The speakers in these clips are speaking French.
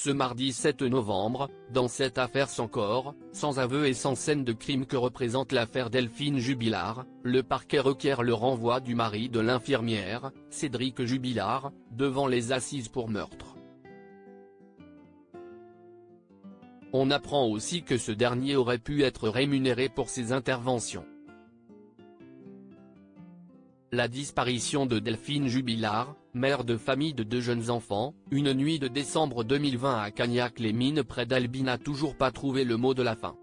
Ce mardi 7 novembre, dans cette affaire sans corps, sans aveu et sans scène de crime que représente l'affaire Delphine Jubilard, le parquet requiert le renvoi du mari de l'infirmière, Cédric Jubilard, devant les assises pour meurtre. On apprend aussi que ce dernier aurait pu être rémunéré pour ses interventions. La disparition de Delphine Jubilard, mère de famille de 2 jeunes enfants, une nuit de décembre 2020 à Cagnac-les-Mines près d'Albi n'a toujours pas trouvé le mot de la fin.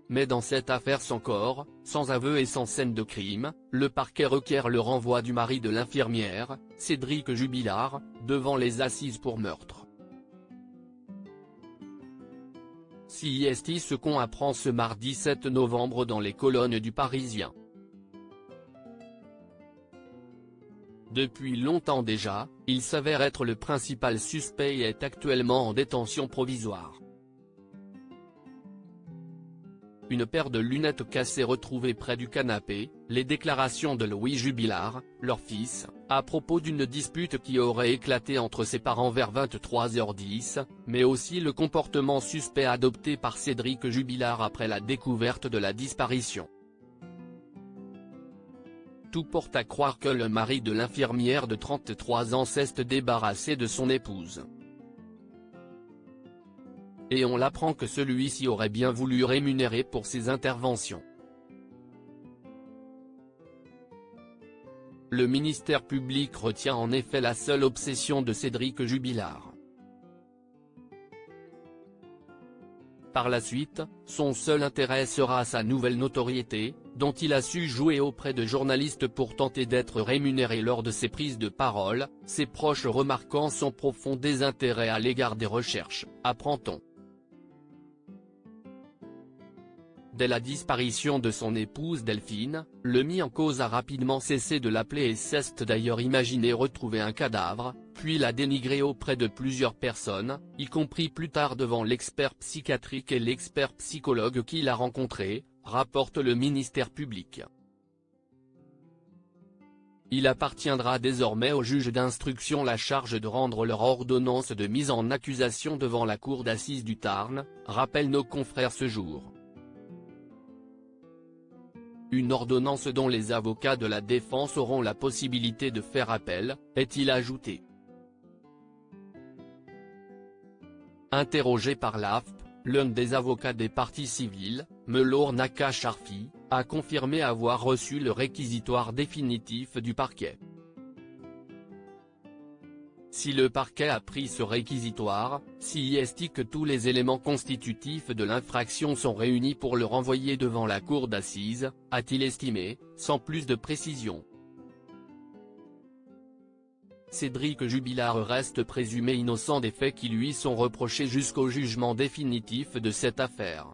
Mais dans cette affaire sans corps, sans aveu et sans scène de crime, le parquet requiert le renvoi du mari de l'infirmière, Cédric Jubilard, devant les assises pour meurtre. CIST ce qu'on apprend ce mardi 7 novembre dans les colonnes du Parisien. Depuis longtemps déjà, il s'avère être le principal suspect et est actuellement en détention provisoire. Une paire de lunettes cassées retrouvées près du canapé, les déclarations de Louis Jubilard, leur fils, à propos d'une dispute qui aurait éclaté entre ses parents vers 23h10, mais aussi le comportement suspect adopté par Cédric Jubilard après la découverte de la disparition. Tout porte à croire que le mari de l'infirmière de 33 ans s'est débarrassé de son épouse. Et on l'apprend que celui-ci aurait bien voulu rémunérer pour ses interventions. Le ministère public retient en effet la seule obsession de Cédric Jubilard. Par la suite, son seul intérêt sera sa nouvelle notoriété, dont il a su jouer auprès de journalistes pour tenter d'être rémunéré lors de ses prises de parole, ses proches remarquant son profond désintérêt à l'égard des recherches, apprend-on. Dès la disparition de son épouse Delphine, le mis en cause a rapidement cessé de l'appeler et s'est d'ailleurs imaginé retrouver un cadavre, puis l'a dénigré auprès de plusieurs personnes, y compris plus tard devant l'expert psychiatrique et l'expert psychologue qu'il a rencontré, rapporte le ministère public. Il appartiendra désormais aux juges d'instruction la charge de rendre leur ordonnance de mise en accusation devant la cour d'assises du Tarn, rappellent nos confrères ce jour. Une ordonnance dont les avocats de la défense auront la possibilité de faire appel, est-il ajouté. Interrogé par l'AFP, l'un des avocats des parties civiles, Melour Naka Sharfi, a confirmé avoir reçu le réquisitoire définitif du parquet. Si le parquet a pris ce réquisitoire, CIST que tous les éléments constitutifs de l'infraction sont réunis pour le renvoyer devant la cour d'assises, a-t-il estimé, sans plus de précision. Cédric Jubilard reste présumé innocent des faits qui lui sont reprochés jusqu'au jugement définitif de cette affaire.